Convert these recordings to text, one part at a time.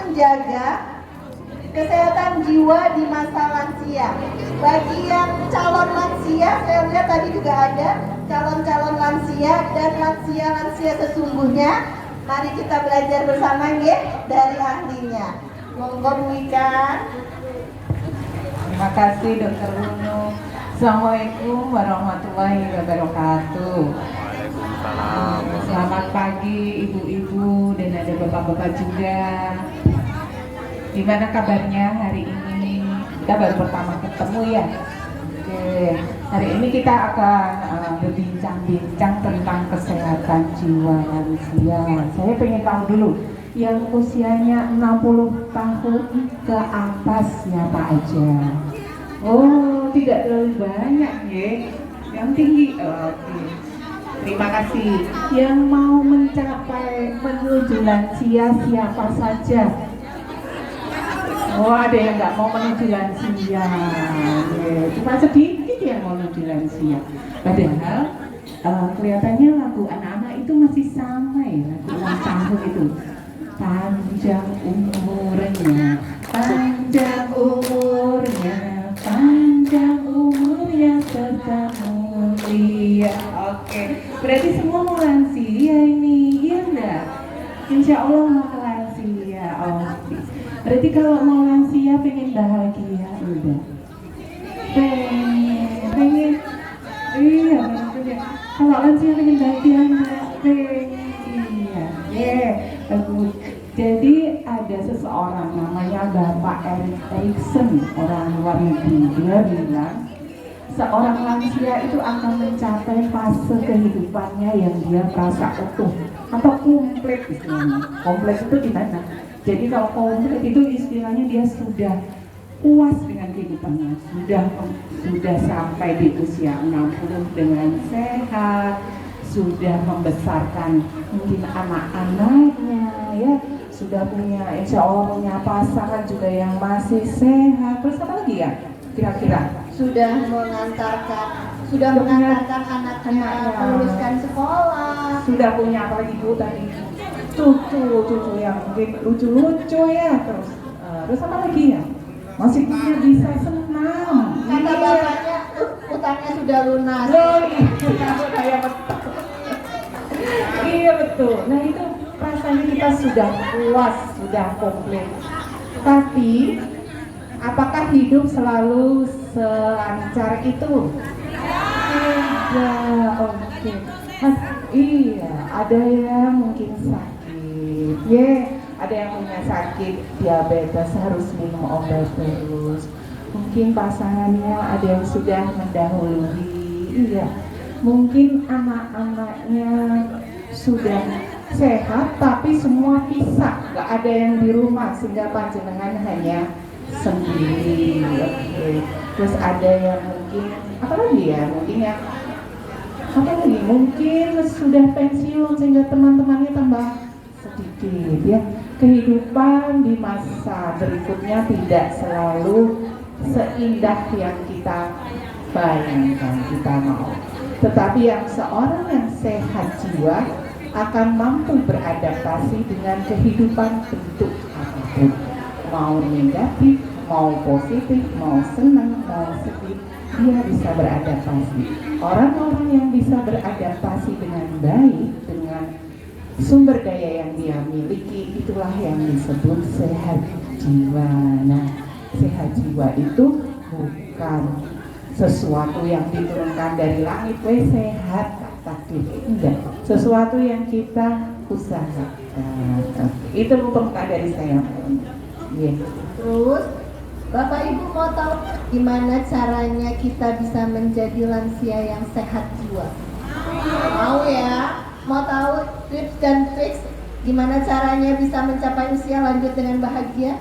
menjaga kesehatan jiwa di masa lansia. Bagi yang calon lansia, saya lihat tadi juga ada calon-calon lansia dan lansia-lansia sesungguhnya. Mari kita belajar bersama ya dari ahlinya. Monggo Bu Ika. Terima kasih Dr. Runu. Assalamualaikum warahmatullahi wabarakatuh. Selamat pagi ibu-ibu dan ada bapak-bapak juga. Gimana kabarnya hari ini? Kita baru pertama ketemu ya. Oke, hari ini kita akan berbincang-bincang tentang kesehatan jiwa lansia. Saya pengen tahu dulu yang usianya 60 tahun ke atas siapa aja? Oh, tidak terlalu banyak ya. Yang tinggi. Oke. Terima kasih. Yang mau mencapai menuju lansia siapa saja? Oh, ada yang nggak mau menuju lansia. Cuma sedikit yang mau menuju lansia. Padahal kelihatannya lagu anak-anak itu masih sama ya, lagu ulang tahun itu. Panjang umurnya, panjang umurnya, panjang umurnya serta mulia. Oke, berarti semua mau lansia ini, iya enggak? Insya Allah mau lansia. Oke. Berarti kalau mau lansia pengen bahagia, udah. Pengen. Iya, maksudnya. Kalau lansia pengen bahagia, enggak? Iya. Bagus. Jadi ada seseorang namanya Bapak Erik Erikson, orang luar negeri. Dia bilang seorang lansia itu akan mencapai fase kehidupannya yang dia merasa utuh atau komplit istilahnya. Komplit itu di mana? Jadi kalau komplit itu istilahnya dia sudah puas dengan kehidupannya, sudah sampai di usia 60 dengan sehat, sudah membesarkan mungkin anak-anaknya ya, sudah punya insya Allah punya pasangan juga yang masih sehat. Terus apa lagi ya kira-kira? Sudah mengantarkan anaknya meluluskan sekolah. Sudah punya apa lagi Bu tadi? Cucu yang mungkin lucu-lucu ya. Terus apa lagi ya? Masih punya bisa senam. Kata bapaknya utangnya sudah lunas. Oh iya, iya betul. Nah itu rasanya kita sudah puas, sudah komplit. Tapi apakah hidup selalu selancar itu? Tidak. Oke. Iya, ada yang mungkin sakit. Ada yang punya sakit diabetes harus minum obat terus. Mungkin pasangannya ada yang sudah mendahului. Iya. Mungkin anak-anaknya sudah sehat tapi semua pisah, nggak ada yang di rumah sehingga panjenengan hanya sendiri. Oke. Terus ada yang mungkin apa lagi ya? Mungkin sudah pensiun sehingga teman-temannya tambah sedikit ya. Kehidupan di masa berikutnya tidak selalu seindah yang kita bayangkan, kita mau. Tetapi yang seorang yang sehat jiwa akan mampu beradaptasi dengan kehidupan bentuk apapun, mau negatif, mau positif, mau senang, mau sedih, dia bisa beradaptasi. Orang-orang yang bisa beradaptasi dengan baik, dengan sumber daya yang dia miliki, itulah yang disebut sehat jiwa. Nah, sehat jiwa itu bukan sesuatu yang diturunkan dari langit, sehat takdir, enggak, sesuatu yang kita usahakan. Itu pembukaan dari saya. Terus Bapak Ibu mau tahu gimana caranya kita bisa menjadi lansia yang sehat jiwa? Mau ya? Mau tahu tips dan trik gimana caranya bisa mencapai usia lanjut dengan bahagia?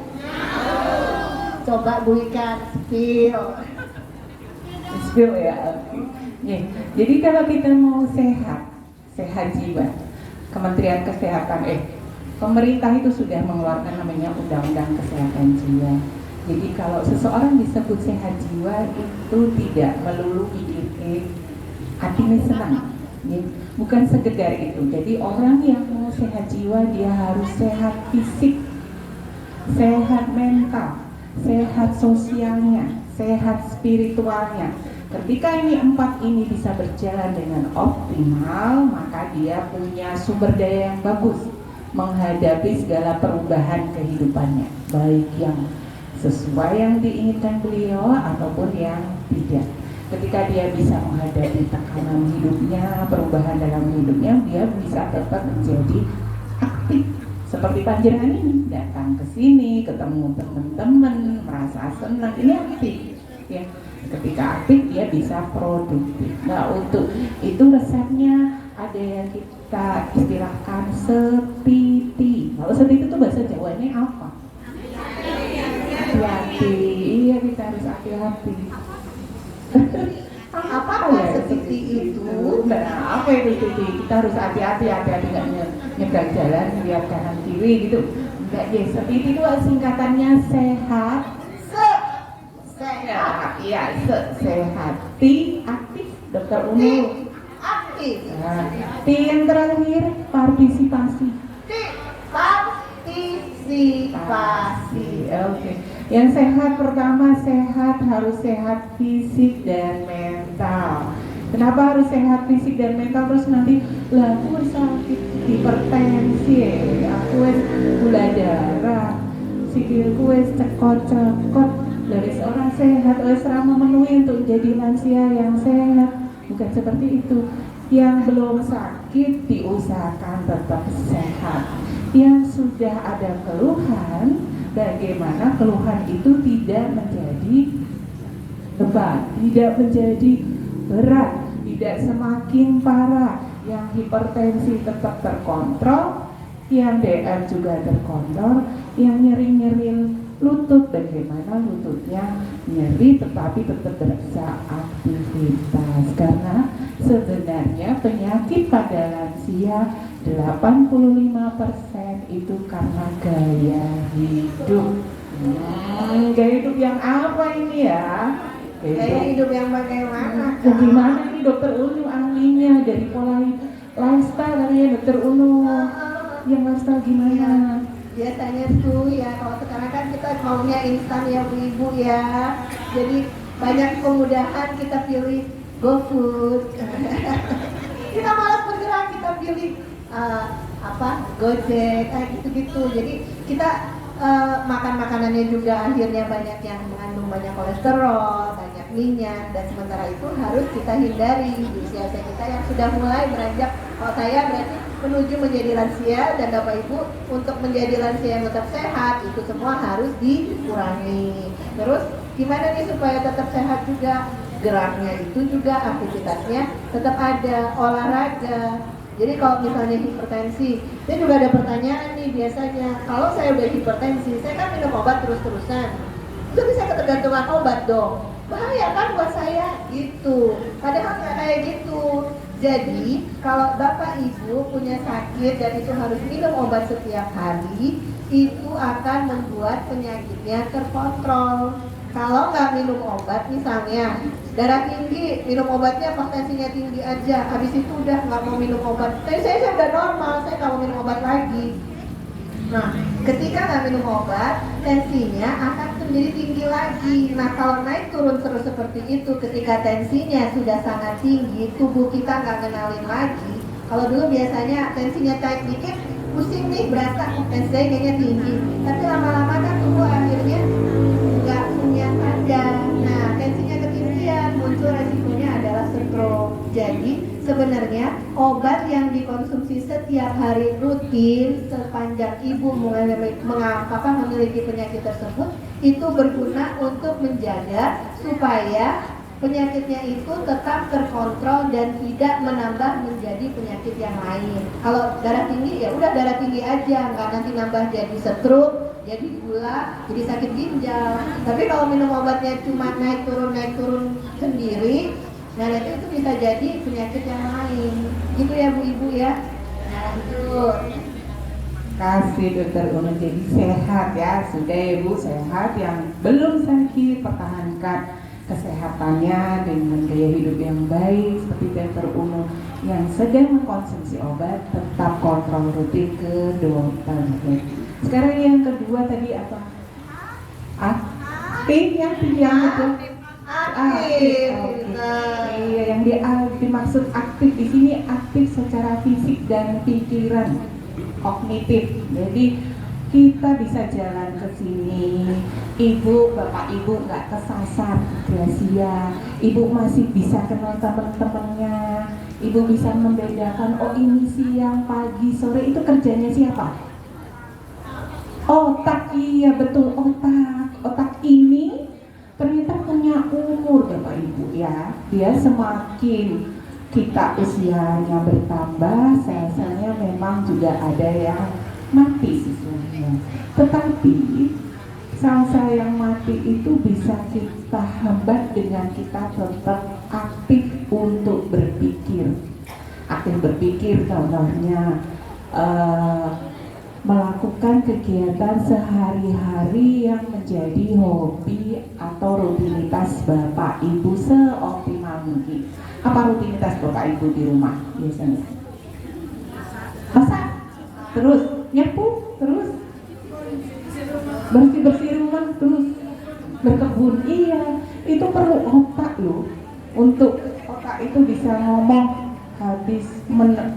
Coba Bu Ika spill ya. Jadi kalau kita mau sehat jiwa, Kementerian Kesehatan pemerintah itu sudah mengeluarkan namanya Undang-Undang Kesehatan Jiwa. Jadi kalau seseorang disebut sehat jiwa itu tidak melulu pikir hatinya senang, bukan sekedar itu. Jadi orang yang mau sehat jiwa dia harus sehat fisik, sehat mental, sehat sosialnya, sehat spiritualnya. Ketika ini 4 ini bisa berjalan dengan optimal, maka dia punya sumber daya yang bagus menghadapi segala perubahan kehidupannya, baik yang sesuai yang diinginkan beliau ataupun yang tidak. Ketika dia bisa menghadapi tekanan hidupnya, perubahan dalam hidupnya, dia bisa tetap menjadi aktif. Seperti panjenengan ini, datang ke sini, ketemu teman-teman, merasa senang, ini aktif. Ya. Ketika aktif, dia bisa produktif. Nah, untuk itu resepnya ada yang kita istilahkan setiti. Kalau setiti itu bahasa Jawanya apa? Hati-hati. Iya, kita harus hati-hati. Apa ya setiti itu? Nah, apa itu setiti? Kita harus hati-hati nggak nyebrang jalan, lihat kanan kiri gitu. Enggak, ya setiti itu singkatannya sehat. Sehat. Iya, sehat. T aktif, Dokter Unu. Aktif. Nah, T yang terakhir partisipasi. Partisipasi. Oke. Yang sehat pertama sehat harus sehat fisik dan mental. Kenapa harus sehat fisik dan mental? Terus nanti lah aku sakit hipertensi, aku gula darah, sikilku cekot-cekot. Dari seorang sehat serang memenuhi untuk menjadi lansia yang sehat. Bukan seperti itu. Yang belum sakit diusahakan tetap sehat. Yang sudah ada keluhan, bagaimana keluhan itu tidak menjadi beban, tidak menjadi berat, tidak semakin parah. Yang hipertensi tetap terkontrol, yang DM juga terkontrol, yang nyeri-nyeri lutut, bagaimana lututnya nyeri tetapi tetap bisa aktivitas. Karena sebenarnya penyakit pada lansia 85% itu karena gaya hidup. Gaya hidup yang apa ini ya? Gaya hidup yang bagaimana? Gimana ini Dokter Unu ahlinya dari pola lifestyle kali ya Dokter Unu. Yang lifestyle gimana? Biasanya tuh ya, kalau sekarang kan kita maunya instan ya Bu-ibu ya. Jadi banyak kemudahan, kita pilih GoFood. Kita malas bergerak, kita pilih Gojek, kayak gitu-gitu. Jadi kita makan makanannya juga akhirnya banyak yang mengandung banyak kolesterol, banyak minyak, dan sementara itu harus kita hindari di usia kita yang sudah mulai beranjak. Kalau saya berarti menuju menjadi lansia, dan Bapak Ibu untuk menjadi lansia yang tetap sehat itu semua harus dikurangi. Terus gimana nih supaya tetap sehat juga? Geraknya itu juga, aktivitasnya tetap ada, olahraga. Jadi kalau misalnya hipertensi, saya juga ada pertanyaan nih biasanya, kalau saya udah hipertensi, saya kan minum obat terus-terusan, itu bisa ketergantungan obat dong, bahaya kan buat saya gitu. Padahal nggak kayak gitu. Jadi kalau Bapak Ibu punya sakit dan itu harus minum obat setiap hari, itu akan membuat penyakitnya terkontrol. Kalau nggak minum obat, misalnya darah tinggi, minum obatnya pas tensinya tinggi aja, habis itu udah nggak mau minum obat. Tapi saya udah normal, saya nggak mau minum obat lagi. Nah, ketika nggak minum obat, tensinya akan menjadi tinggi lagi. Nah, kalau naik turun terus seperti itu, ketika tensinya sudah sangat tinggi, tubuh kita nggak kenalin lagi. Kalau dulu biasanya tensinya naik dikit, pusing nih, berasa tensi kayaknya tinggi. Tapi lama-lama kan tubuh akhirnya nggak punya tanda. Nah, tensinya ketinggian, muncul resikonya adalah stroke. Jadi sebenarnya obat yang dikonsumsi setiap hari rutin sepanjang ibu memiliki penyakit tersebut itu berguna untuk menjaga supaya penyakitnya itu tetap terkontrol dan tidak menambah menjadi penyakit yang lain. Kalau darah tinggi ya udah darah tinggi aja, nggak nanti nambah jadi stroke, jadi gula, jadi sakit ginjal. Tapi kalau minum obatnya cuma naik turun sendiri, nah itu bisa jadi penyakit yang lain. Gitu ya Bu Ibu ya. Nah itu. Kasih Dokter Unu jadi sehat ya. Sudah ya Bu, sehat. Yang belum sakit pertahankan kesehatannya dengan gaya hidup yang baik seperti Dr. Unu yang sedang mengkonsumsi obat tetap kontrol rutin ke dokter. Sekarang yang kedua tadi apa? Aktif yang kedua. Aktif. Iya, yang dimaksud aktif di sini aktif secara fisik dan pikiran, kognitif. Jadi kita bisa jalan ke sini, ibu, bapak ibu nggak kesasar grasia, ibu masih bisa kenal teman-temannya, ibu bisa membedakan, oh ini siang, pagi, sore itu kerjanya siapa? Otak, iya betul, otak ini ternyata punya umur bapak ibu ya, dia semakin kita usianya bertambah, sel-selnya memang juga ada yang mati sesungguhnya. Tetapi sel-sel yang mati itu bisa kita hambat dengan kita tetap aktif untuk berpikir. Aktif berpikir contohnya melakukan kegiatan sehari-hari yang menjadi hobi atau rutinitas Bapak Ibu seoptimal mungkin. Apa rutinitas Bapak Ibu di rumah biasanya? Masak, terus nyapu, terus bersih-bersih rumah, terus berkebun. Iya, itu perlu otak loh. Untuk otak itu bisa ngomong habis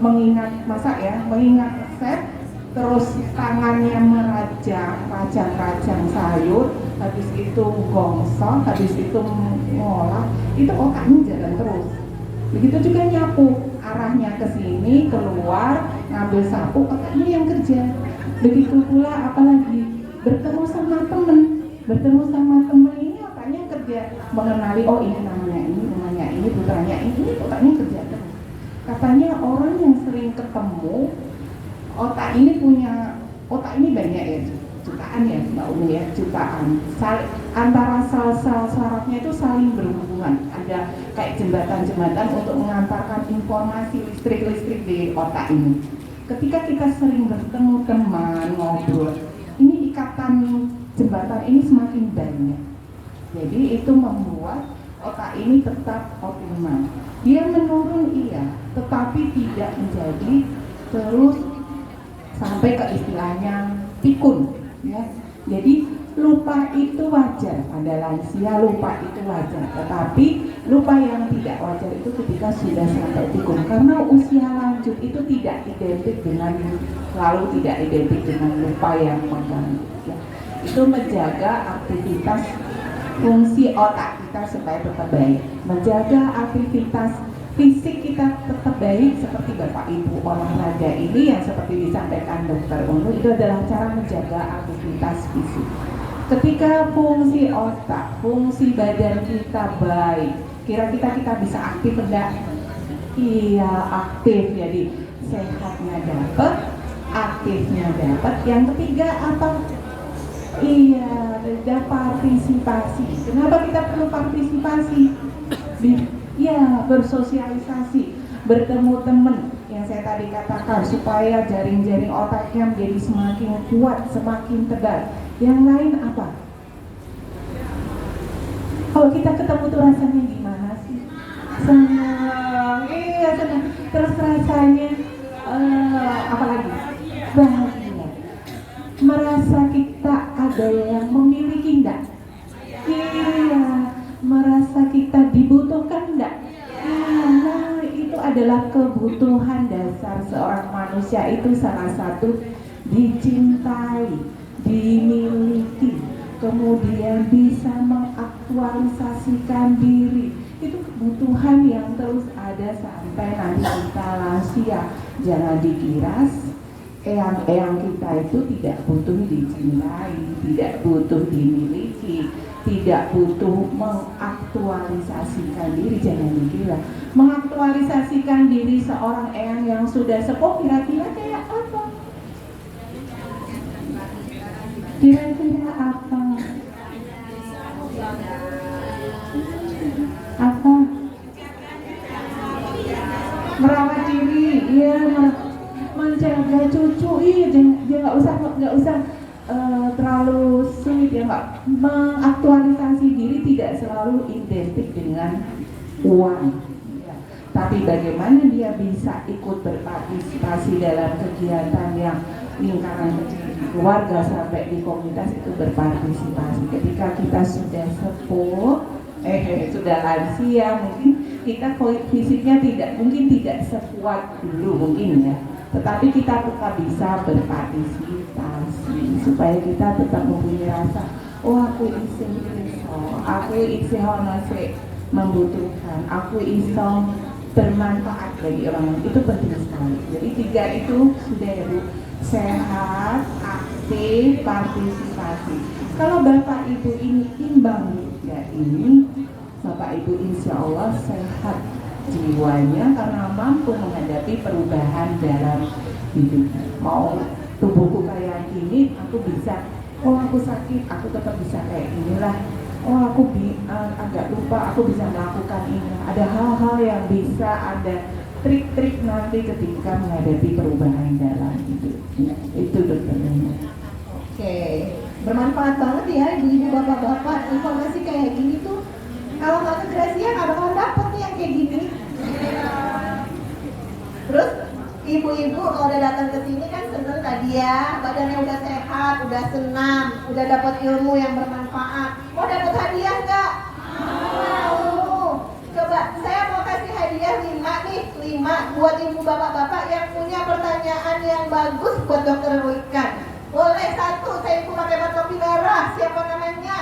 mengingat masak ya, mengingat resep, terus tangannya rajang sayur, habis itu gosok, habis itu ngolah, itu otaknya jalan terus. Begitu juga nyapu, arahnya ke sini, keluar, ngambil sapu, otaknya yang kerja. Begitu pula apalagi bertemu sama temen ini otaknya kerja, mengenali oh ini namanya ini putranya ini, otaknya kerja terus. Katanya orang yang sering ketemu otak ini banyak ya, jutaan ya Mbak Umi ya, jutaan. Antara sel-sel sarafnya itu saling berhubungan, ada kayak jembatan-jembatan untuk mengantarkan informasi listrik di otak ini. Ketika kita sering bertemu teman, ngobrol, ini ikatan jembatan ini semakin banyak. Jadi itu membuat otak ini tetap optimal. Dia menurun iya, tetapi tidak menjadi terus sampai ke istilahnya pikun ya. Jadi lupa itu wajar, pada lansia lupa itu wajar, tetapi lupa yang tidak wajar itu ketika sudah sampai pikun, karena usia lanjut itu tidak identik dengan lupa yang mengganggu ya. Itu menjaga aktivitas fungsi otak kita supaya tetap baik, menjaga aktivitas fisik kita tetap baik seperti Bapak Ibu olahraga ini yang seperti disampaikan Dr. Unu, itu adalah cara menjaga aktivitas fisik. Ketika fungsi otak, fungsi badan kita baik, kira-kira kita bisa aktif enggak? Iya, aktif. Jadi sehatnya dapat, aktifnya dapat. Yang ketiga apa? Iya, ada partisipasi. Kenapa kita perlu partisipasi? Ya, bersosialisasi, bertemu teman yang saya tadi katakan supaya jaring-jaring otaknya menjadi semakin kuat, semakin tebal. Yang lain apa? Kalau kita ketemu tuh rasanya gimana sih? Senang, iya senang. Terus rasanya apa lagi? Bahagia. Merasa kita ada yang memiliki enggak? Iya. Merasa kita dibutuhkan enggak? Nah, itu adalah kebutuhan dasar seorang manusia, itu salah satu dicintai, dimiliki, kemudian bisa mengaktualisasikan diri. Itu kebutuhan yang terus ada sampai nanti kita lansia. Jangan dikira eyang-eyang kita itu tidak butuh dicintai, tidak butuh dimiliki, tidak butuh mengaktualisasikan diri. Jangan dikira mengaktualisasikan diri seorang eyang yang sudah sepuh kira-kira kayak apa? Kira-kira apa? Apa? Merawat diri, iya, menjaga cucu, iya, dia nggak usah terlalu sulit dia nggak mengaktualisasi diri tidak selalu identik dengan uang. Tapi bagaimana dia bisa ikut berpartisipasi dalam kegiatan yang lingkaran kecil di keluarga sampai di komunitas itu berpartisipasi. Ketika kita sudah sepuh, sudah lansia, mungkin kita fisiknya tidak sekuat dulu mungkin ya. Tetapi kita tetap bisa berpartisipasi supaya kita tetap mempunyai rasa, oh aku iso, aku membutuhkan, aku iso bermanfaat bagi orang lain. Itu penting sekali. Jadi 3 itu sudah ya Bu, sehat, aktif, partisipasi. Kalau Bapak Ibu ini imbang ya ini, Bapak Ibu insya Allah sehat jiwanya karena mampu menghadapi perubahan dalam hidup. Mau tubuhku kayak gini, aku bisa. Oh aku sakit, aku tetap bisa kayak inilah. Oh aku agak lupa, aku bisa melakukan ini. Ada hal-hal yang bisa, ada trik-trik nanti ketika menghadapi perubahan dalam hidup. Ya, itu dokternya. Oke, bermanfaat banget ya ibu-ibu, bapak-bapak. Informasi kayak gini tuh kalau nggak ke Gracia nggak bakalan dapet nih yang kayak gini. Terus ibu-ibu kalau udah datang ke sini kan seneng tadi ya, badannya udah sehat, udah senam, udah dapat ilmu yang bermanfaat. Mau dapat hadiah nggak? Mau. Coba saya mau kasih hadiah 5 buat ibu bapak-bapak yang punya pertanyaan yang bagus buat Dokter Wikan. Boleh 1, saya ibu pakai topi merah. Siapa namanya?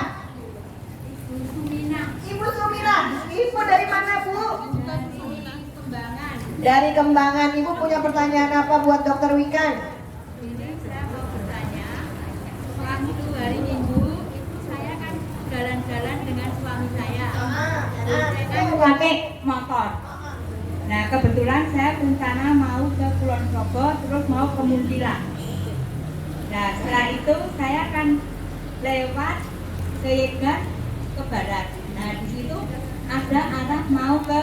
Ibu Sumina. Ibu dari mana Bu? Dari Kembangan. Ibu punya pertanyaan apa buat Dokter Wikan? Ini saya mau bertanya, waktu hari Minggu itu saya kan jalan-jalan dengan suami saya. Saya kan pakai motor. Nah kebetulan saya berencana mau ke Kulon Progo, terus mau ke Munthilan. Nah setelah itu saya akan lewat ke Yegan ke barat. Nah di situ ada arah mau ke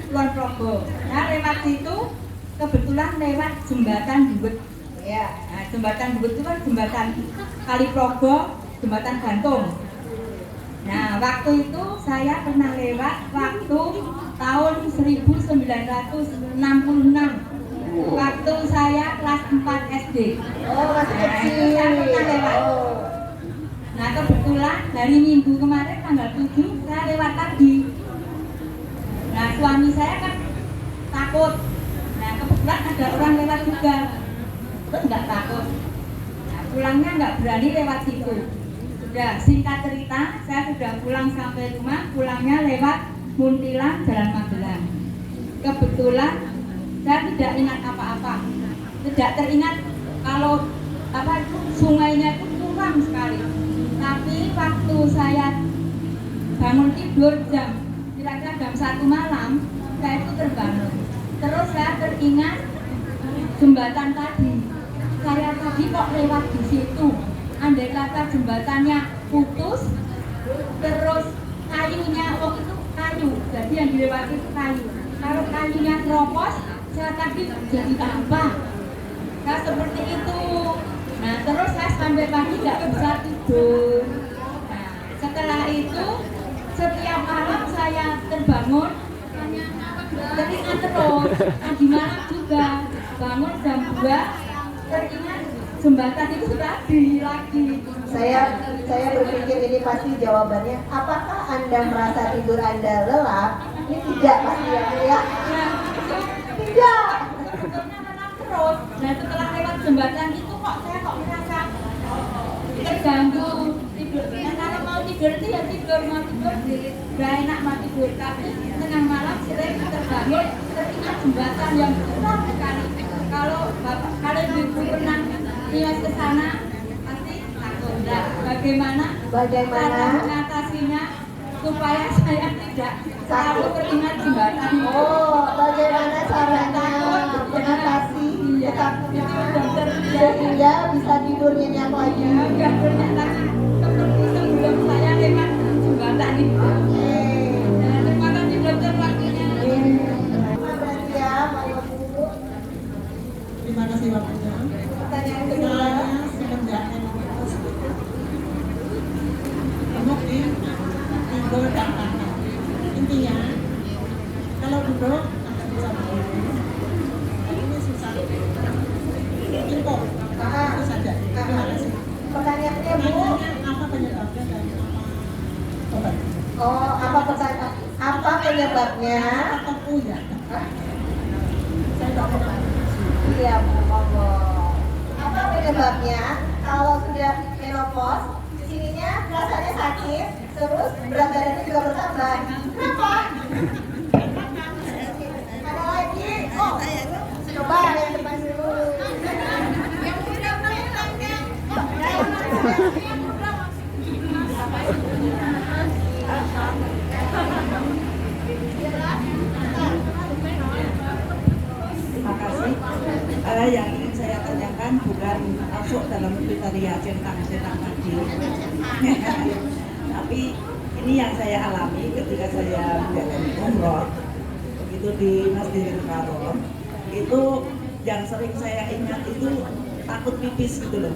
Kulon Progo. Nah lewat situ kebetulan lewat jembatan Duwet. Ya. Nah jembatan Duwet itu kan jembatan Kali Progo, jembatan gantung. Nah waktu itu saya pernah lewat waktu tahun 1966. Waktu saya kelas 4 SD. Oh masih Nah, itu kecil. saya pernah lewat. Oh. Nah kebetulan dari Minggu kemarin tanggal 7 saya lewat tadi. Nah suami saya kan takut. Nah kebetulan ada orang lewat juga, terus nggak takut. Nah pulangnya nggak berani lewat situ. Sudah singkat cerita, saya sudah pulang sampai rumah. Pulangnya lewat Munthilan, Jalan Magelang. Kebetulan saya tidak ingat apa-apa. Tidak teringat kalau itu sungainya itu kurang sekali. Tapi waktu saya bangun tidur kira-kira jam 1 malam, saya itu terbangun. Terus saya teringat jembatan tadi. Saya tadi kok lewat di situ. Andai kata jembatannya putus, terus kayunya waktu itu kayu, jadi yang dilewati itu kayu. Kalau kayunya keropos, saya tadi jadi apa? Saya seperti itu. Nah terus saya sampai pagi nggak bisa tidur. Nah setelah itu setiap malam saya terbangun teringat terus. Tadi malam juga bangun jam 2 teringat jembatan itu tadi lagi. Saya berpikir ini pasti jawabannya. Apakah Anda merasa tidur Anda lelap? Ini tidak pasti ya Bu ya. Tidak. Terus, nah setelah lewat jembatan itu saya merasa terganggu tidur. Nah, kalau mau tidur itu ya tidur, mau tidur udah enak mau tidur. Tapi tengah malam sering terbangun teringat jembatan yang besar sekali. Kalau ibu pernah lihat ke sana pasti takut. Nah, bagaimana cara mengatasinya supaya saya tidak selalu teringat jembatan? Oh, bagaimana caranya mengatasi ketakutan sehingga bisa tidur nyenyak lagi? Enggak teringat lagi seperti sebelum saya lewat jembatan itu. Nah, terima kasih dokter waktunya. Berarti ya, Bapak Bu. Terima kasih waktunya. Pertanyaan kedua. Saya semenjak Oh, apa pertanyaan? Apa penyebabnya? Apa punya? Saya tak mau. Iya, Bu. Apa penyebabnya? Kalau sudah menopause, di sininya rasanya sakit, terus berat badannya juga bertambah. Kenapa? Ada lagi? Oh, coba yang depan dulu. Terima kasih. Yang ingin saya tanyakan bukan masuk dalam kriteria centang tadi, tapi ini yang saya alami ketika saya menjalani umroh, begitu di Masjidil Haram, itu yang sering saya ingat itu takut pipis gitu loh.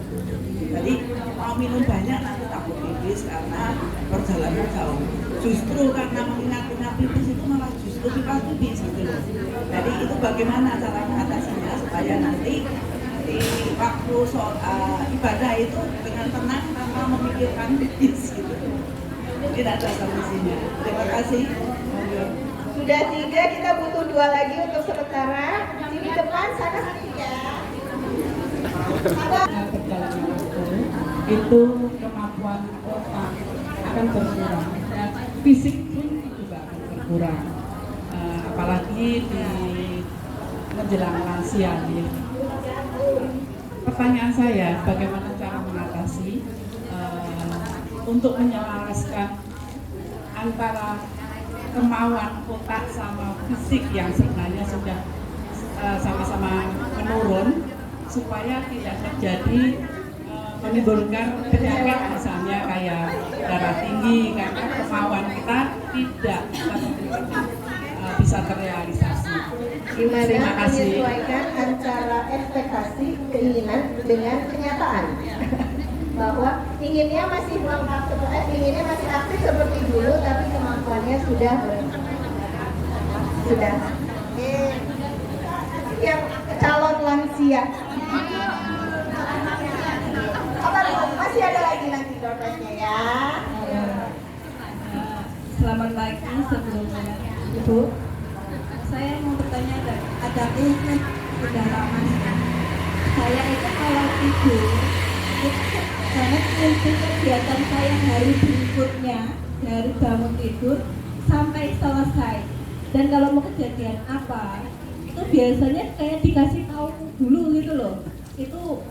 Jadi mau minum banyak nanti takut pipis karena perjalanan jauh. Justru karena mengingat-ingat pipis itu malah justru pipis gitu loh. Jadi itu bagaimana cara mengatasinya supaya nanti di waktu ibadah itu dengan tenang tanpa memikirkan pipis gitu. Tidak ada solusinya. Terima kasih. Sudah 3, kita butuh 2 lagi untuk sementara. Sini depan, sana sini ya. Ada. Perjalanan waktu itu kemampuan otak akan berkurang dan fisik pun juga akan berkurang. Apalagi di menjelang lansia nih. Pertanyaan saya, bagaimana cara mengatasi untuk menyelaraskan antara kemauan otak sama fisik yang sebenarnya sudah sama-sama menurun supaya tidak terjadi menimbulkan penyakit misalnya kayak darah tinggi karena kemauan kita tidak bisa terrealisasi. Gimana Terima kasih. menyesuaikan antara ekspektasi keinginan dengan kenyataan? Bahwa inginnya masih lengkap, inginnya masih aktif seperti dulu, tapi kemampuannya sudah. Yang calon lansia. Apa masih ada lagi nanti dompetnya ya? Selamat pagi sebelumnya. Ibu. Saya mau bertanya ada keluhan kedalaman. Saya itu kalau tidur itu sangat untuk kegiatan saya hari berikutnya dari bangun tidur sampai selesai. Dan kalau mau kejadian apa, itu biasanya kayak dikasih tahu dulu gitu loh. Itu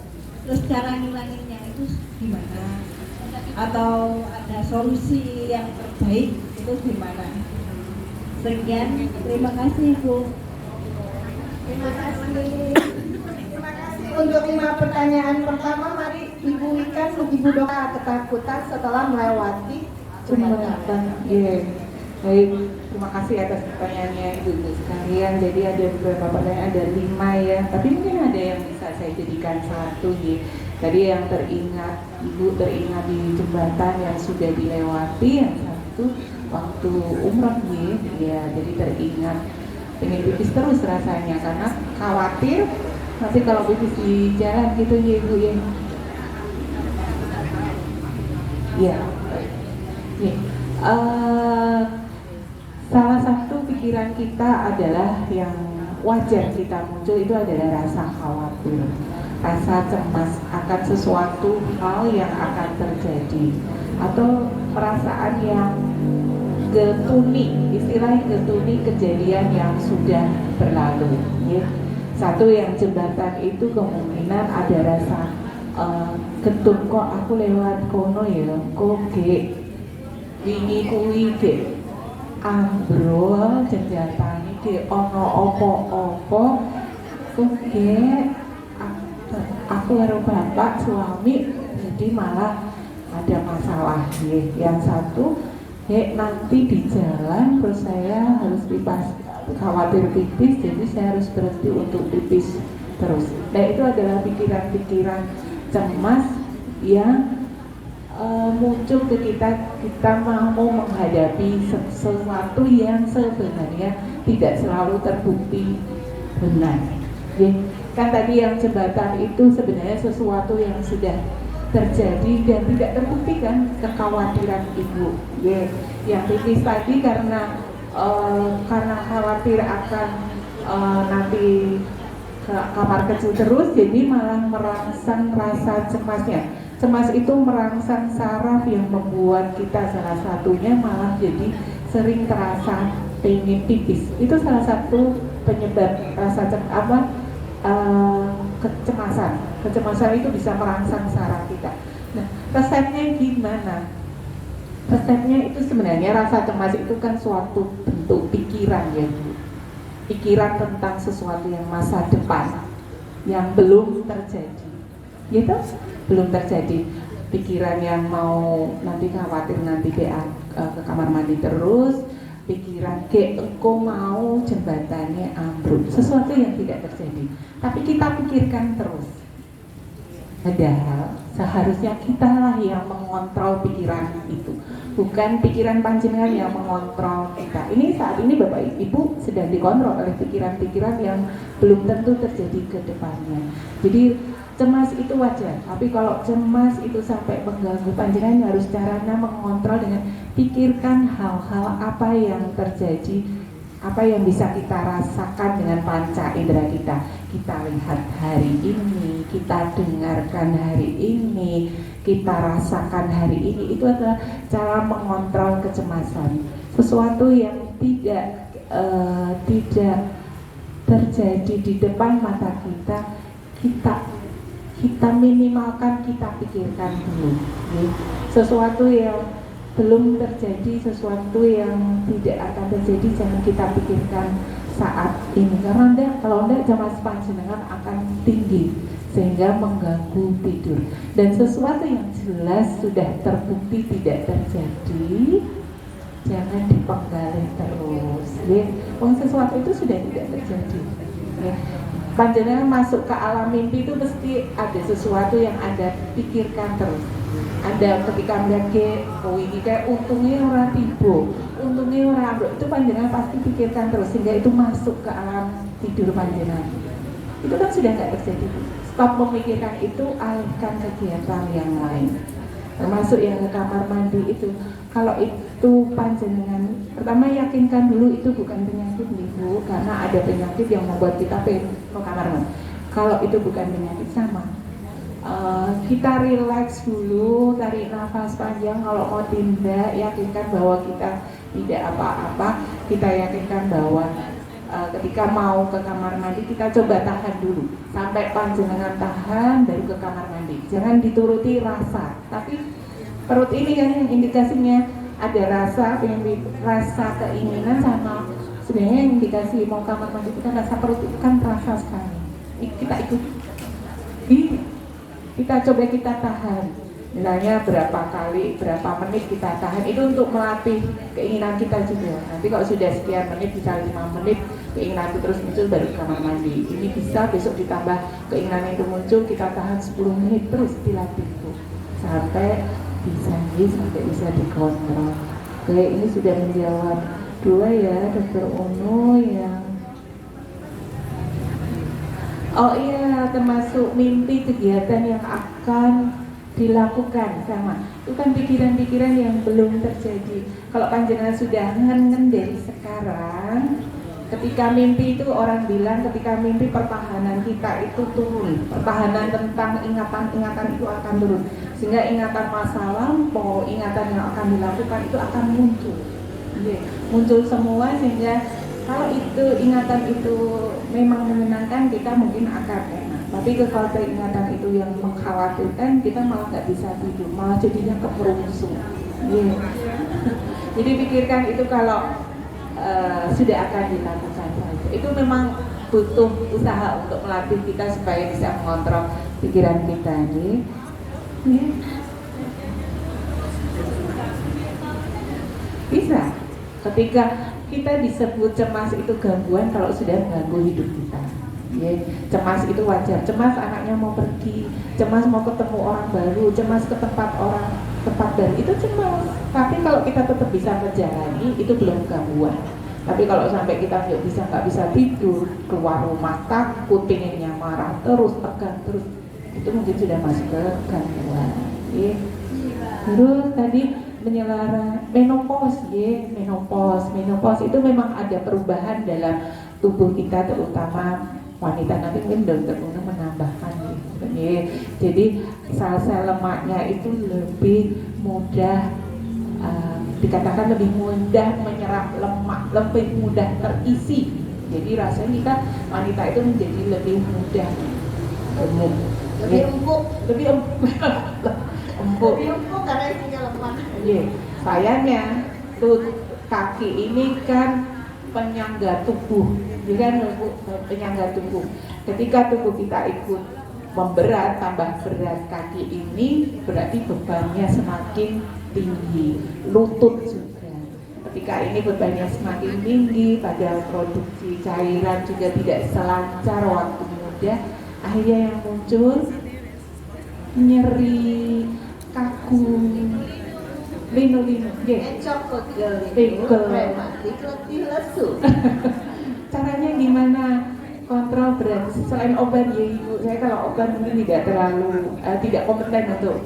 terus cara ngilanginnya itu gimana? Atau ada solusi yang terbaik itu gimana? Sekian, terima kasih Bu. Terima kasih. Terima kasih untuk 5 pertanyaan pertama. Mari Ibu Wikan, Ibu Doa ketakutan setelah melewati Jembatan. Iya. Baik, terima kasih atas pertanyaannya Ibu sekalian. Jadi ada beberapa pertanyaan, ada 5 ya. Tapi mungkin ada yang bisa saya jadikan 1 ya. Tadi yang teringat, Ibu teringat di jembatan yang sudah dilewati, yang 1 waktu umroh ya, jadi teringat pengen pipis terus rasanya karena khawatir nanti kalau pipis di jalan gitu ya Ibu ya. Ya, ya. Salah satu pikiran kita adalah yang wajar kita muncul itu adalah rasa khawatir, rasa cemas akan sesuatu hal yang akan terjadi atau perasaan yang getuni, istilahnya getuni kejadian yang sudah berlalu ya. Satu yang jembatan itu kemungkinan ada rasa getun, kok aku lewat kono ya, kok ge wingi kuwi ge ambrol jembatan iki ono opo-opo kok ge aku karo bapak suami jadi malah ada masalah ya. Yang 1 nanti di jalan terus saya harus khawatir pipis, jadi saya harus berhenti untuk pipis terus. Nah itu adalah pikiran-pikiran cemas yang muncul ke kita mau menghadapi sesuatu yang sebenarnya tidak selalu terbukti benar. Ya, kan tadi yang jembatan itu sebenarnya sesuatu yang sudah terjadi dan tidak terbuktikan kekhawatiran ibu. Yang tipis tadi karena khawatir akan nanti ke kamar kecil terus, jadi malah merangsang rasa cemasnya. Cemas itu merangsang saraf yang membuat kita salah satunya malah jadi sering terasa pengen pipis. Itu salah satu penyebab rasa kecemasan. Kecemasan itu bisa merangsang saraf kita. Nah, resepnya gimana? Resepnya itu sebenarnya rasa cemas itu kan suatu bentuk pikiran ya Bu. Pikiran tentang sesuatu yang masa depan yang belum terjadi, gitu? Belum terjadi. Pikiran yang mau nanti khawatir nanti ke kamar mandi terus, pikiran engkau mau jembatannya ambruk, sesuatu yang tidak terjadi, tapi kita pikirkan terus. Padahal seharusnya kitalah yang mengontrol pikiran itu, bukan pikiran panjenengan yang mengontrol kita. Ini saat ini Bapak Ibu sedang dikontrol oleh pikiran-pikiran yang belum tentu terjadi ke depannya. Jadi cemas itu wajar, tapi kalau cemas itu sampai mengganggu panjenengan harus caranya mengontrol dengan pikirkan hal-hal apa yang terjadi, apa yang bisa kita rasakan dengan panca indera kita. Kita lihat hari ini, kita dengarkan hari ini, kita rasakan hari ini. Itu adalah cara mengontrol kecemasan. Sesuatu yang tidak terjadi di depan mata kita minimalkan, kita pikirkan dulu. Sesuatu yang belum terjadi, sesuatu yang tidak akan terjadi, jangan kita pikirkan saat ini, karena kalau enggak cemas panjenengan akan tinggi sehingga mengganggu tidur. Dan sesuatu yang jelas sudah terbukti tidak terjadi, jangan dipenggali terus. Sesuatu itu sudah tidak terjadi. Panjenengan masuk ke alam mimpi itu mesti ada sesuatu yang Anda pikirkan terus. Anda ketika melihat ini kayak untungnya orang tiba, untungnya orang ambruk, itu panjenengan pasti pikirkan terus sehingga itu masuk ke alam tidur panjenengan. Itu kan sudah nggak terjadi. Stop memikirkan itu, alihkan kegiatan yang lain. Termasuk yang ke kamar mandi itu. Kalau itu panjenengan, pertama yakinkan dulu itu bukan penyakit Bu, karena ada penyakit yang membuat kita pengen ke kamar mandi. Kalau itu bukan penyakit, sama. Kita relax dulu, tarik nafas panjang. Kalau mau tindak, yakinkan bahwa kita tidak apa-apa. Kita yakinkan bahwa ketika mau ke kamar mandi, kita coba tahan dulu sampai panjenengan tahan baru ke kamar mandi. Jangan dituruti rasa, tapi perut ini kan yang indikasinya ada rasa, rasa keinginan sama sebenarnya yang indikasi mau kamar mandi kita rasa perut itu kan terasa sekali. Kita ikut, kita coba kita tahan. Misalnya berapa kali, berapa menit kita tahan, itu untuk melatih keinginan kita juga. Nanti kalau sudah sekian menit, bisa 5 menit, keinginan itu terus muncul baru kamar mandi. Ini bisa besok ditambah keinginan itu muncul, kita tahan 10 menit terus dilatih itu sampai bisa dikontrol. Oke, ini sudah menjawab 2 ya, Dokter Uno yang oh iya, termasuk mimpi kegiatan yang akan dilakukan sama. Itu kan pikiran-pikiran yang belum terjadi. Kalau panjenengan sudah ngen dari sekarang, ketika mimpi itu orang bilang ketika mimpi pertahanan kita itu turun. Pertahanan tentang ingatan-ingatan itu akan turun. Sehingga ingatan masa lampau, ingatan yang akan dilakukan itu akan muncul. Muncul semua sehingga kalau itu ingatan itu memang menyenangkan, kita mungkin akan enak. Tapi kalau ingatan itu yang mengkhawatirkan, kita malah nggak bisa tidur, malah jadinya kemerungsung. Jadi pikirkan itu kalau sudah akan dilakukan saja. Itu memang butuh usaha untuk melatih kita supaya bisa mengontrol pikiran kita. Bisa. Ketika kita disebut cemas itu gangguan kalau sudah mengganggu hidup kita. Cemas itu wajar. Cemas anaknya mau pergi, cemas mau ketemu orang baru, cemas ke tempat baru, itu cemas. Tapi kalau kita tetap bisa menjalani, itu belum gangguan. Tapi kalau sampai kita nggak bisa tidur, keluar rumah takut, pengennya marah terus, tegang terus, itu mungkin sudah masuk ke gangguan. Ya. Terus tadi menopause, ya, menopause itu memang ada perubahan dalam tubuh kita, terutama wanita. Nanti mungkin dokter Una menambahkan gitu. Ya. Jadi sel-sel lemaknya itu lebih mudah dikatakan lebih mudah menyerap lemak, lebih mudah terisi. Jadi rasanya kita wanita itu menjadi lebih mudah gemuk, Lebih empuk. lebih empuk. Lebih empuk karena isinya lemak. Iya, sayangnya tuh kaki ini kan penyangga tubuh, kan penyangga tubuh. Ketika tubuh kita ikut memberat, tambah berat kaki ini, berarti bebannya semakin tinggi. Lutut juga. Ketika ini bebannya semakin tinggi, pada produksi cairan juga tidak selancar waktu muda, akhirnya yang muncul nyeri, kaku, linu-linu, Encok pegel, Pegel. rematik, letih lesu. Caranya gimana kontrol berat selain obat ya ibu? Saya kalau obat mungkin tidak terlalu tidak kompeten untuk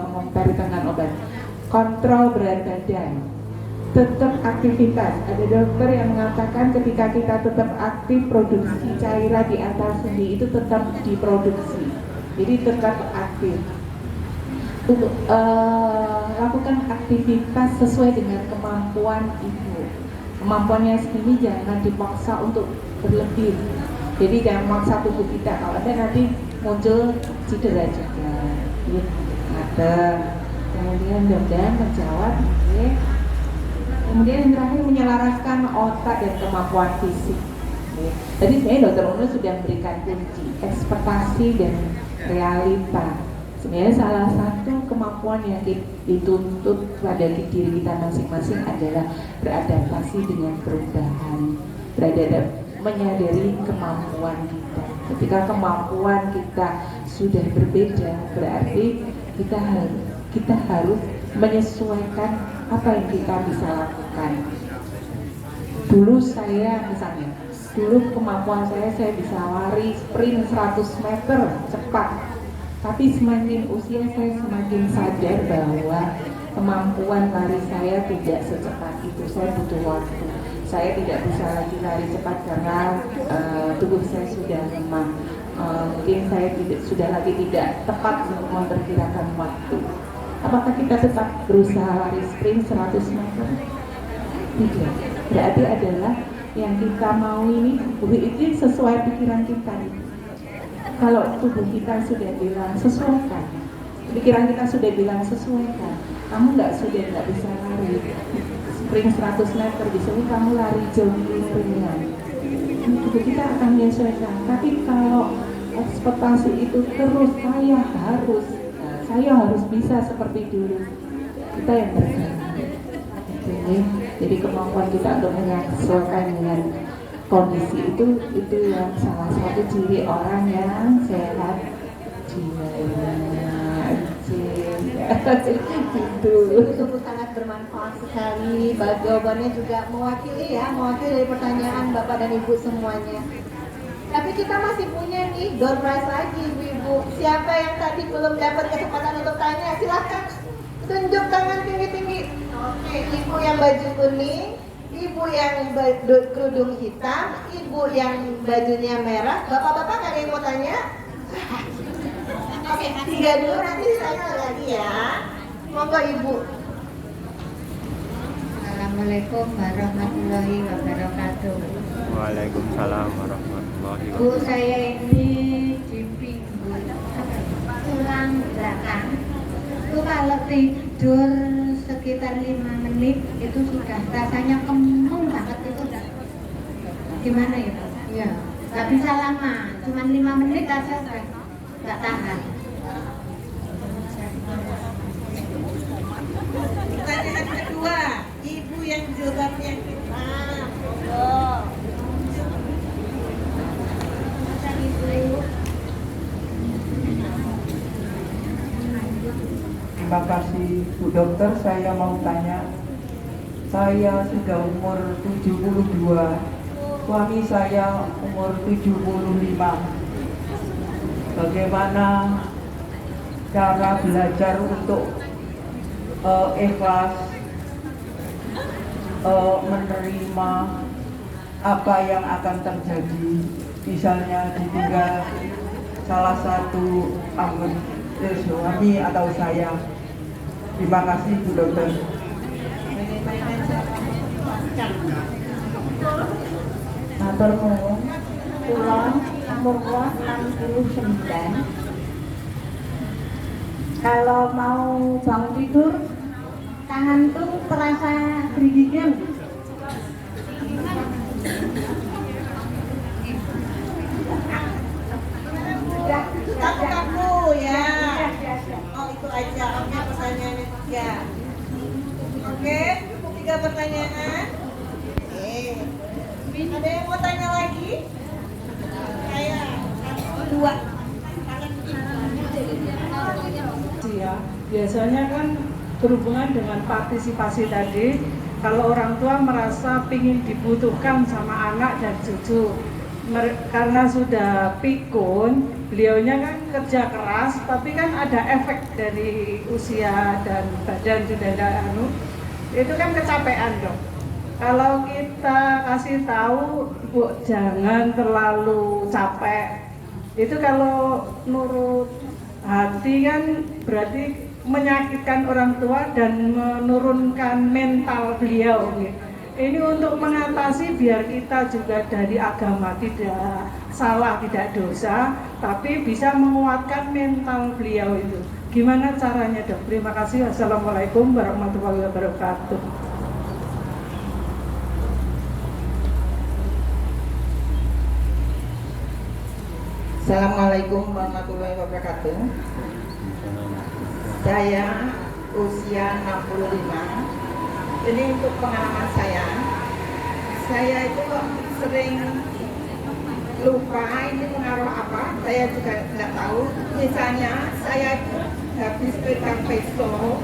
mengompari dengan obat. Kontrol berat badan, tetap aktivitas. Ada dokter yang mengatakan ketika kita tetap aktif, produksi cairan di atas sendi itu tetap diproduksi, jadi tetap aktif. Lakukan aktivitas sesuai dengan kemampuan ibu. Kemampuannya sendiri jangan dipaksa untuk berlebih. Jadi jangan memaksa tubuh kita, kalau ada nanti muncul cedera juga. Kemudian dan menjawab. Kemudian yang terakhir menyelaraskan otak dan kemampuan fisik. Tadi sebenarnya dokter Una sudah memberikan kunci ekspektasi dan realita. Sebenarnya salah satu kemampuan yang dituntut pada diri kita masing-masing adalah beradaptasi dengan perubahan, menyadari kemampuan kita. Ketika kemampuan kita sudah berbeda, berarti kita harus menyesuaikan apa yang kita bisa lakukan. Dulu saya misalnya, kemampuan saya bisa lari sprint 100 meter cepat. Tapi semakin usia saya semakin sadar bahwa kemampuan lari saya tidak secepat itu. Saya butuh waktu. Saya tidak bisa lagi lari cepat karena tubuh saya sudah lemah. Mungkin saya sudah lagi tidak tepat untuk memperkirakan waktu. Apakah kita tetap berusaha lari sprint 100 meter? Tidak. Berarti adalah yang kita mau ini sesuai pikiran kita. Kalau tubuh kita sudah bilang sesuaikan, pikiran kita sudah bilang sesuaikan, kamu sudah bisa lari sprint 100 meter, bisa kamu lari jogging ringan, tubuh kita akan menyesuaikan. Tapi kalau ekspektasi itu terus saya harus bisa seperti dulu, kita yang terganggu. Jadi kemampuan kita untuk menyesuaikan dengan kondisi itu yang salah satu ciri orang yang sehat jiwanya. Gitu. Itu sangat bermanfaat sekali. Jawabannya juga mewakili dari pertanyaan Bapak dan Ibu semuanya. Tapi kita masih punya nih door prize lagi Ibu. Siapa yang tadi belum dapat kesempatan untuk tanya, silahkan tunjuk tangan tinggi-tinggi. Oke, Ibu yang baju kuning, Ibu yang kerudung hitam, Ibu yang bajunya merah. Bapak-bapak ada yang mau tanya? Oke, 3 dulu, nanti saya lagi ya. Monggo Ibu. Assalamualaikum warahmatullahi wabarakatuh. Waalaikumsalam warahmatullahi Bu, wabarakatuh. saya ini di pinggul tulang belakang itu kalau tidur sekitar 5 menit itu sudah rasanya kembung banget itu udah. Gimana ya? Iya, nggak bisa lama, cuma 5 menit aja udah nggak tahan. Pertanyaan kedua, Ibu yang jilbabnya hitam. Terima kasih Bu Dokter, saya mau tanya. Saya sudah umur 72, suami saya umur 75. Bagaimana cara belajar untuk ikhlas, menerima apa yang akan terjadi, misalnya ditinggal salah satu anggota suami atau saya. Terima kasih Bu Dokter. Matur nuwun. Kula umur 69. Kalau mau bangun tidur, tangan tuh terasa gerigingan. Kaku ya. Oh itu aja. Oke, pertanyaannya 3. Oke, 3 pertanyaan. Ada yang mau tanya lagi? Saya 2. Ya, biasanya kan berhubungan dengan partisipasi tadi, kalau orang tua merasa ingin dibutuhkan sama anak dan cucu, karena sudah pikun, beliaunya kan kerja keras, tapi kan ada efek dari usia dan badan sudah ada itu kan kecapean dong. Kalau kita kasih tahu, Bu, jangan terlalu capek, itu kalau nurut hati kan berarti menyakitkan orang tua dan menurunkan mental beliau gitu. Ini untuk mengatasi biar kita juga dari agama tidak salah, tidak dosa, tapi bisa menguatkan mental beliau itu. Gimana caranya, Dok? Terima kasih. Wassalamualaikum warahmatullahi wabarakatuh. Assalamualaikum warahmatullahi wabarakatuh. Saya usia 65. Ini untuk pengalaman saya itu kok sering lupa ini pengaruh apa, saya juga tidak tahu. Misalnya saya itu habis pegang pisau,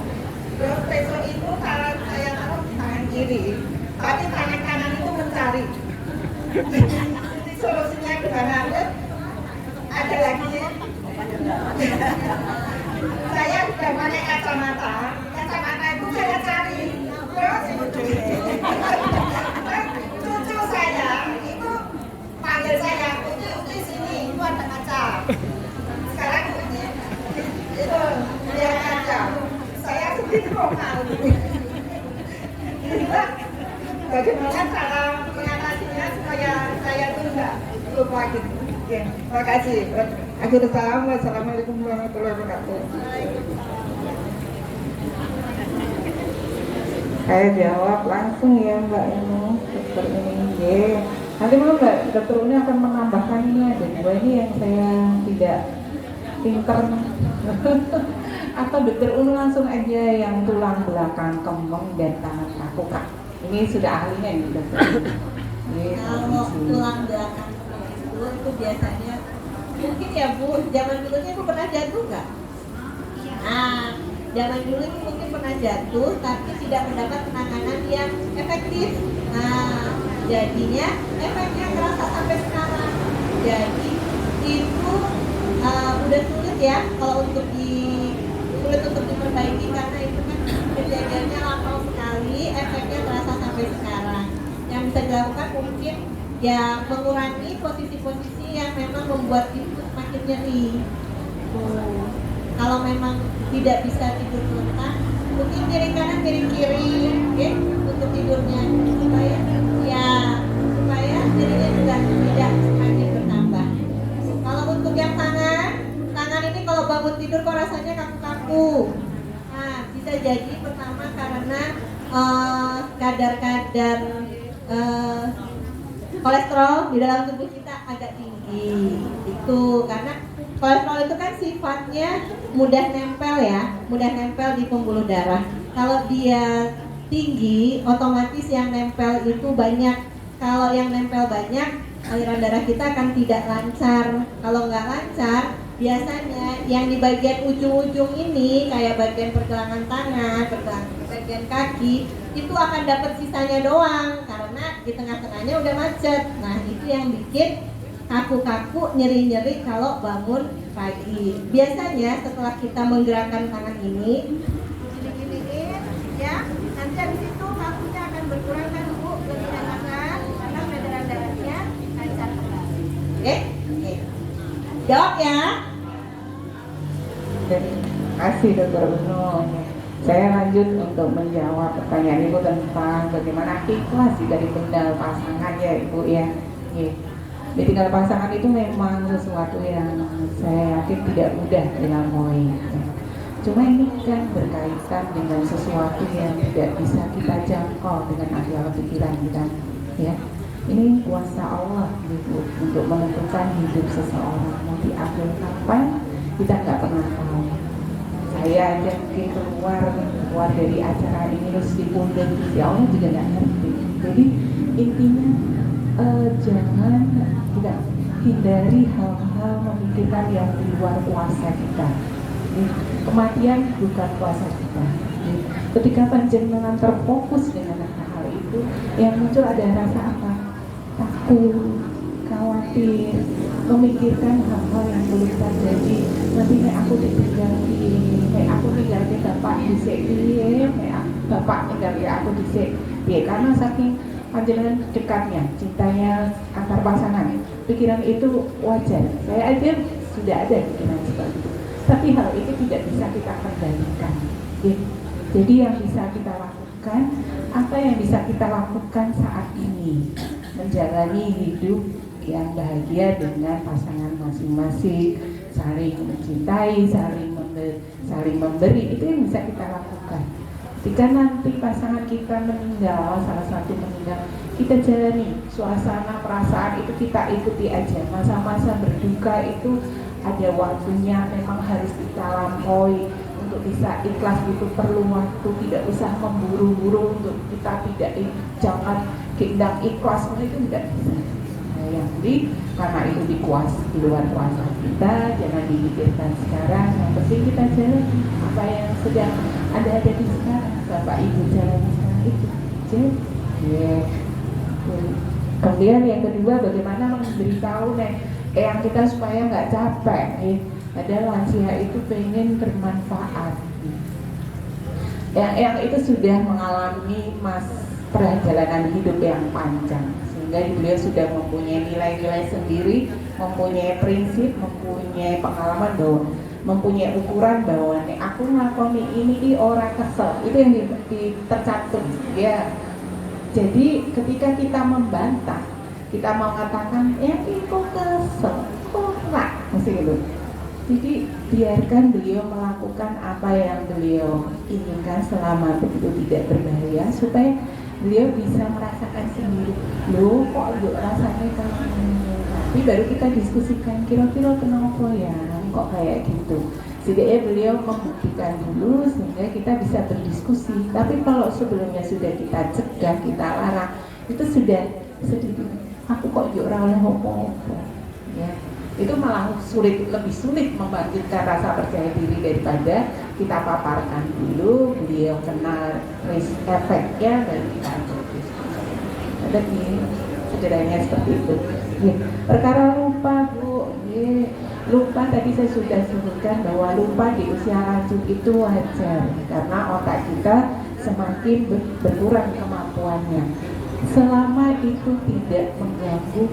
terus pisau itu tangan saya taruh di tangan kiri, tapi tangan kanan itu mencari. Jadi solusinya gimana? Ada lagi. Saya sudah pakai kacamata itu saya cari. Terus cucu saya itu panggil saya, uti sini, itu ada kaca. Sekarang itu lihat kaca. Saya begitu lokal. Bagaimana cara mengatasinya supaya saya itu enggak lupa gitu. Ya, terima kasih. Assalamualaikum warahmatullahi wabarakatuh. Saya jawab langsung ya Mbak Inu, dokter ini. Nanti malam Mbak dokter ini akan menambahkan ini aja. Bahwa ini yang saya tidak pinter. Atau dokter Unu langsung aja yang tulang belakang, kemeng dan tangan kaku Kak. Ini sudah ahlinya ini dokter. Kalau tulang belakang itu biasanya mungkin ya Bu, zaman dulunya Bu pernah jatuh nggak? Nah, zaman dulu itu mungkin pernah jatuh tapi tidak mendapat penanganan yang efektif. Nah, jadinya efeknya terasa sampai sekarang. Jadi itu udah sulit ya kalau untuk sulit untuk diperbaiki karena itu kan kejadiannya lama sekali, efeknya terasa sampai sekarang. Yang bisa dilakukan mungkin ya mengurangi posisi-posisi yang memang membuat itu semakin nyeri. Kalau memang tidak bisa tidur telentang, mungkin miring kanan miring kiri, okay? Untuk tidurnya supaya nyerinya juga tidak semakin bertambah. Kalau untuk yang tangan ini kalau bangun tidur kok rasanya kaku-kaku. Nah, bisa jadi pertama karena kadar-kadar kolesterol di dalam tubuh kita agak tinggi. Itu karena kolesterol itu kan sifatnya mudah nempel di pembuluh darah. Kalau dia tinggi, otomatis yang nempel itu banyak. Kalau yang nempel banyak, aliran darah kita akan tidak lancar. Kalau nggak lancar, biasanya yang di bagian ujung-ujung ini, kayak bagian pergelangan tangan, bagian kaki, itu akan dapat sisanya doang karena di tengah-tengahnya udah macet. Nah, itu yang bikin kaku-kaku, nyeri-nyeri kalau bangun pagi. Biasanya setelah kita menggerakkan tangan ini, gini-giniin, ya, nanti habis itu kakunya akan berkurang kan Bu, lebih enakan karena peredaran darahnya lancar kembali. Oke? Oke. Jawab ya. Terima kasih Dokter Uno. Saya lanjut untuk menjawab pertanyaan Ibu tentang bagaimana ikhlas dari tinggal pasangan ya Ibu ya. Ditinggal pasangan itu memang sesuatu yang saya yakin tidak mudah dilampaui. Cuma ini kan berkaitan dengan sesuatu yang tidak bisa kita jangkau dengan akal pikiran kita, ya. Ini kuasa Allah gitu, untuk menentukan hidup seseorang mau diambil kapan kita nggak pernah tahu. Saya aja mungkin keluar dari acara ini terus dipundang, ya Allah juga nggak ngerti. Jadi intinya jangan kita hindari hal-hal memikirkan yang di luar kuasa kita. Kematian bukan kuasa kita. Ketika panjenengan terfokus dengan hal itu, yang muncul ada rasa apa? Takut, khawatir, memikirkan hal-hal yang belum terjadi. Nanti aku ditinggali, aku tinggalnya bapak disik piye, bapak tinggali aku disik piye, karena saking panjenengan dekatnya, cintanya antar pasangan. Pikiran itu wajar. Saya aja sudah ada pikiran seperti itu. Tapi hal itu tidak bisa kita kendalikan. Jadi yang bisa kita lakukan, apa yang bisa kita lakukan saat ini? Menjalani hidup yang bahagia dengan pasangan masing-masing, saling mencintai, saling memberi, itu yang bisa kita lakukan. Jika nanti pasangan kita meninggal, salah satu meninggal, kita jalani suasana perasaan itu, kita ikuti aja. Masa-masa berduka itu ada waktunya, memang harus kita lampaui. Untuk bisa ikhlas itu perlu waktu, tidak usah memburu-buru untuk kita jangan keindang ikhlas, itu tidak bisa. Karena itu di luar kuasa kita, jangan dipikirkan sekarang. Yang penting kita jalan apa yang sedang ada di sekarang. Bapak Ibu jalan sekarang itu. Kemudian yang kedua, bagaimana memberitahu yang kita supaya nggak capek. Ada lansia itu pengen bermanfaat. Yang itu sudah mengalami perjalanan hidup yang panjang. Sehingga beliau sudah mempunyai nilai-nilai sendiri, mempunyai prinsip, mempunyai pengalaman bahwa mempunyai ukuran bahwa aku ngakoni ini orang kesel, itu yang tercantum ya. Jadi ketika kita membantah, kita mau mengatakan kok kesel, kok enggak, mesti gitu. Jadi biarkan beliau melakukan apa yang beliau inginkan selama begitu tidak berbahaya, supaya beliau bisa merasakan sendiri. Loh kok rasanya kamu? Tapi baru kita diskusikan kira-kira kenapa ya kok kayak gitu. Setidaknya beliau membuktikan dulu sehingga kita bisa berdiskusi. Tapi kalau sebelumnya sudah kita cegah, kita larang, itu sudah sedikit. Aku kok ora oleh apa-apa. Ya. Itu malah lebih sulit membangkitkan rasa percaya diri daripada kita paparkan dulu, beliau kenal risk efeknya, dan kita diskusi. Ada sederhananya seperti itu. Perkara lupa Bu, lupa tadi saya sudah sebutkan bahwa lupa di usia lanjut itu wajar karena otak kita semakin berkurang kemampuannya. Selama itu tidak mengganggu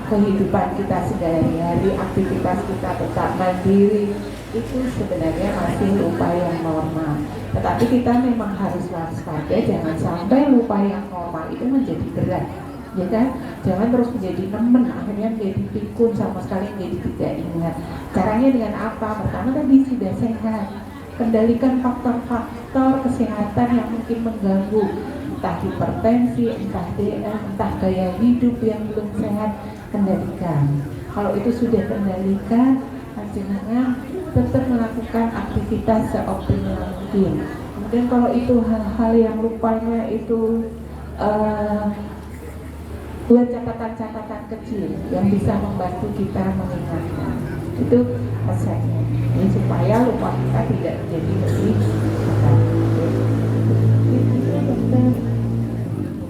kehidupan kita sehari-hari, aktivitas kita tetap mandiri, itu sebenarnya masih lupa yang normal. Tetapi kita memang harus waspada, jangan sampai lupa yang normal itu menjadi berat, ya kan? Jangan terus menjadi nemen, akhirnya menjadi pikun, sama sekali menjadi tidak ingat. Caranya dengan apa? Pertama tadi sudah sehat, kendalikan faktor-faktor kesehatan yang mungkin mengganggu, entah hipertensi, entah DM, entah gaya hidup yang belum sehat, kendalikan. Kalau itu sudah kendalikan, jangan tetap melakukan aktivitas seoptimal mungkin. Kemudian kalau itu hal-hal yang lupanya itu buat catatan-catatan kecil yang bisa membantu kita mengingatkan. Itu resepnya. Ini supaya lupa kita tidak menjadi lebih besar.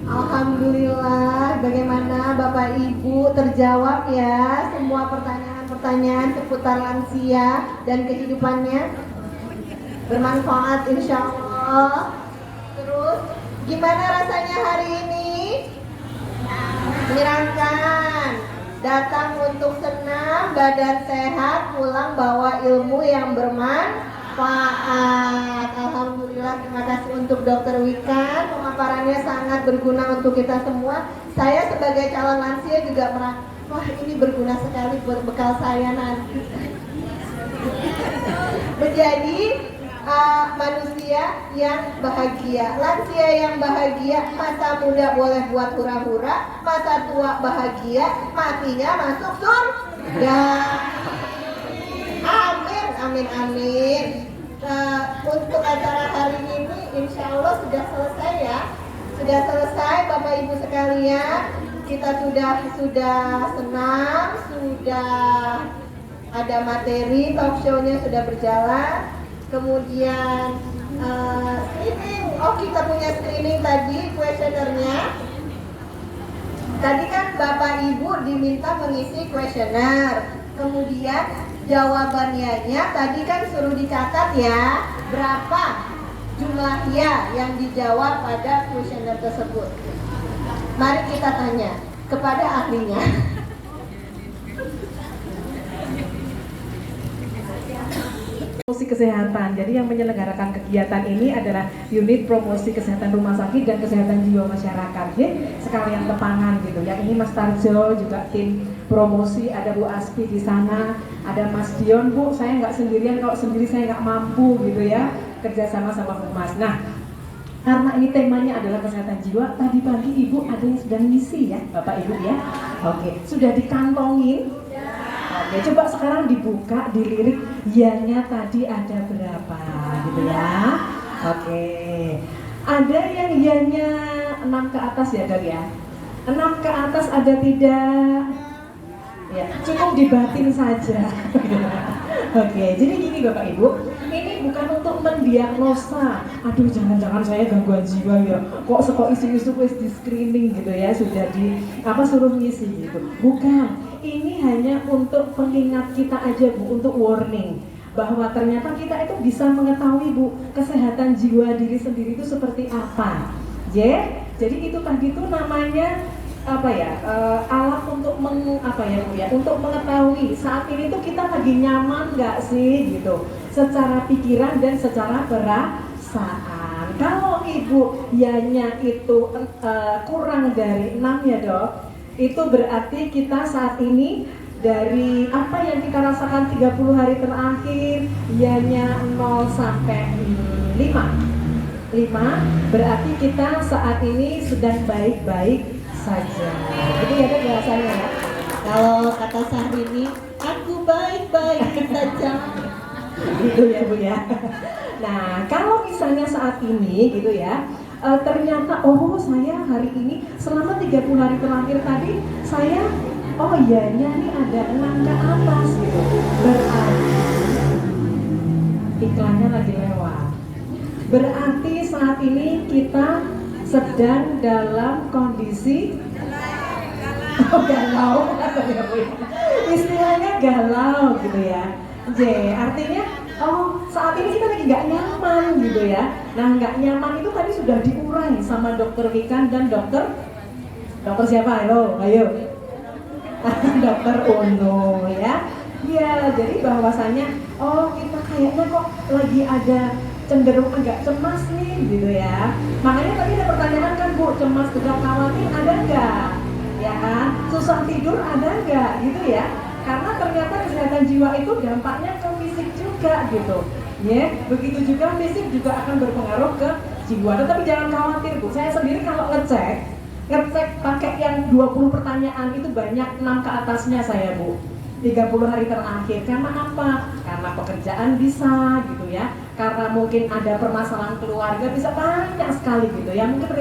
Alhamdulillah, bagaimana Bapak Bapak Ibu terjawab ya semua pertanyaan-pertanyaan seputar lansia dan kehidupannya? Bermanfaat insya Allah. Terus gimana rasanya hari ini? Menyenangkan. Datang untuk senam, badan sehat, pulang bawa ilmu yang bermanfaat. Alhamdulillah, terima kasih untuk Dr. Wikan. Pemaparannya sangat berguna untuk kita semua. Saya sebagai calon lansia juga merasa, wah ini berguna sekali buat bekal saya nanti. Menjadi manusia yang bahagia. Lansia yang bahagia, masa muda boleh buat hura-hura, masa tua bahagia, matinya masuk surga. Amin, amin, amin. Untuk acara hari ini insya Allah sudah selesai ya. Sudah selesai Bapak Ibu sekalian. Kita sudah senang, sudah ada materi, talk show-nya sudah berjalan. Kemudian screening, kita punya screening tadi, kuesionernya. Tadi kan Bapak Ibu diminta mengisi kuesioner. Kemudian jawabannya tadi kan suruh dicatat ya, berapa jumlah ya yang dijawab pada kuesioner tersebut. Mari kita tanya kepada ahlinya. Promosi kesehatan. Jadi yang menyelenggarakan kegiatan ini adalah unit promosi kesehatan rumah sakit dan kesehatan jiwa masyarakat. Sekalian tepangan gitu. Yang ini Mas Tarjo juga tim promosi, ada Bu Aspi di sana, ada Mas Dion. Bu, saya nggak sendirian, kalau sendiri saya nggak mampu gitu ya. Kerjasama sama Humas. Nah, karena ini temanya adalah kesehatan jiwa, tadi pagi Ibu ada yang sudah ngisi ya, Bapak Ibu ya. Oke, sudah dikantongin. Oke, coba sekarang dibuka, dilirik ianya tadi ada berapa gitu ya. Oke, ada yang ianya 6 ke atas ya Dok ya. 6 ke atas ada tidak? Ya, cukup dibatin saja. Oke, jadi gini Bapak Ibu, ini bukan untuk mendiagnosa. Aduh, jangan-jangan saya gangguan jiwa ya. Kok isu-isu di screening gitu ya, sudah suruh ngisi gitu. Bukan. Ini hanya untuk pengingat kita aja Bu, untuk warning bahwa ternyata kita itu bisa mengetahui Bu, kesehatan jiwa diri sendiri itu seperti apa. Jadi itu tadi itu namanya alat untuk untuk mengetahui saat ini tuh kita lagi nyaman nggak sih gitu, secara pikiran dan secara perasaan. Kalau Ibu ianya itu kurang dari 6 ya Dok, itu berarti kita saat ini dari apa yang kita rasakan 30 hari terakhir, ianya 0 sampai 5 berarti kita saat ini sedang baik-baik saja. Itu ya Dok bahasanya ya. Kalau kata Syahrini, aku baik-baik saja. Gitu ya Bu ya. Nah, kalau misalnya saat ini gitu ya, ternyata saya hari ini selama 30 hari terakhir tadi saya nih ada 6 ke atas gitu. Berarti iklannya lagi lewat. Berarti saat ini kita sedang dalam kondisi galau, istilahnya galau gitu ya. Artinya saat ini kita lagi nggak nyaman gitu ya. Nah, nggak nyaman itu tadi sudah diurai sama Dokter Wikan dan dokter siapa? Ayo. Dokter Uno ya. Ya, jadi bahwasanya kita kayaknya kok lagi ada cenderung agak cemas nih gitu ya. Makanya tadi ada pertanyaan kan Bu, cemas, gegap, khawatir ada nggak? Ya kan? Susah tidur ada nggak? Gitu ya. Karena ternyata kesehatan jiwa itu dampaknya ke fisik juga gitu. Begitu juga fisik juga akan berpengaruh ke jiwa. Tetapi jangan khawatir Bu, saya sendiri kalau ngecek pakai yang 20 pertanyaan itu banyak 6 ke atasnya saya Bu. 30 hari terakhir. Karena apa? Karena pekerjaan bisa gitu ya. Karena mungkin ada permasalahan keluarga, bisa banyak sekali gitu ya. Mungkin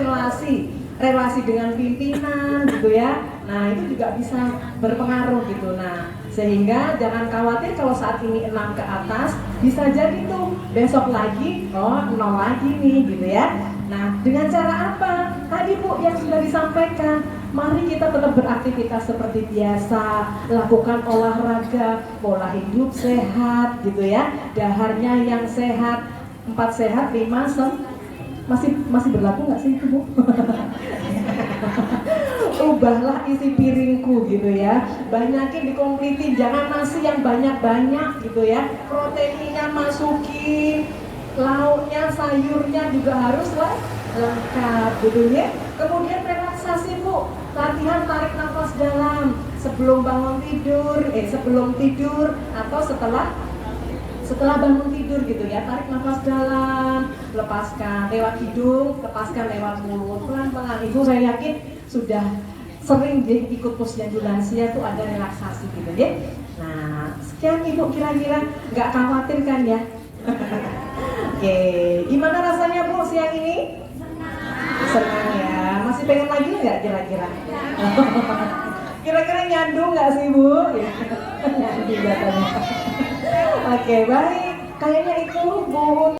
relasi dengan pimpinan gitu ya. Nah, itu juga bisa berpengaruh gitu. Nah, sehingga jangan khawatir kalau saat ini 6 ke atas, bisa jadi tuh besok lagi 0 lagi nih gitu ya. Nah, dengan cara apa? Tadi Bu yang sudah disampaikan, Mari kita tetap beraktivitas seperti biasa, lakukan olahraga, pola hidup sehat gitu ya, daharnya yang sehat, 4 sehat, 5 masih berlaku nggak sih itu Bu? Ubahlah isi piringku gitu ya, banyakin dikomplitin, jangan nasi yang banyak-banyak gitu ya, proteinnya masukin, lauknya, sayurnya juga harus lengkap gitu ya. Kemudian relaksasi Bu, latihan tarik nafas dalam sebelum bangun tidur, sebelum tidur atau setelah bangun tidur gitu ya, tarik nafas dalam, lepaskan lewat hidung, lepaskan lewat mulut, pelan-pelan. Ibu saya yakin sudah sering deh ikut posyandu lansia tuh ada relaksasi gitu ya. Nah, sekian Ibu, kira-kira nggak khawatir kan ya? Oke, gimana rasanya Bu siang ini? Senang ya, masih pengen lagi nggak kira-kira? Kira-kira nyandung nggak sih Bu? Nyandung katanya. Oke, baik. Kayaknya itu Bu.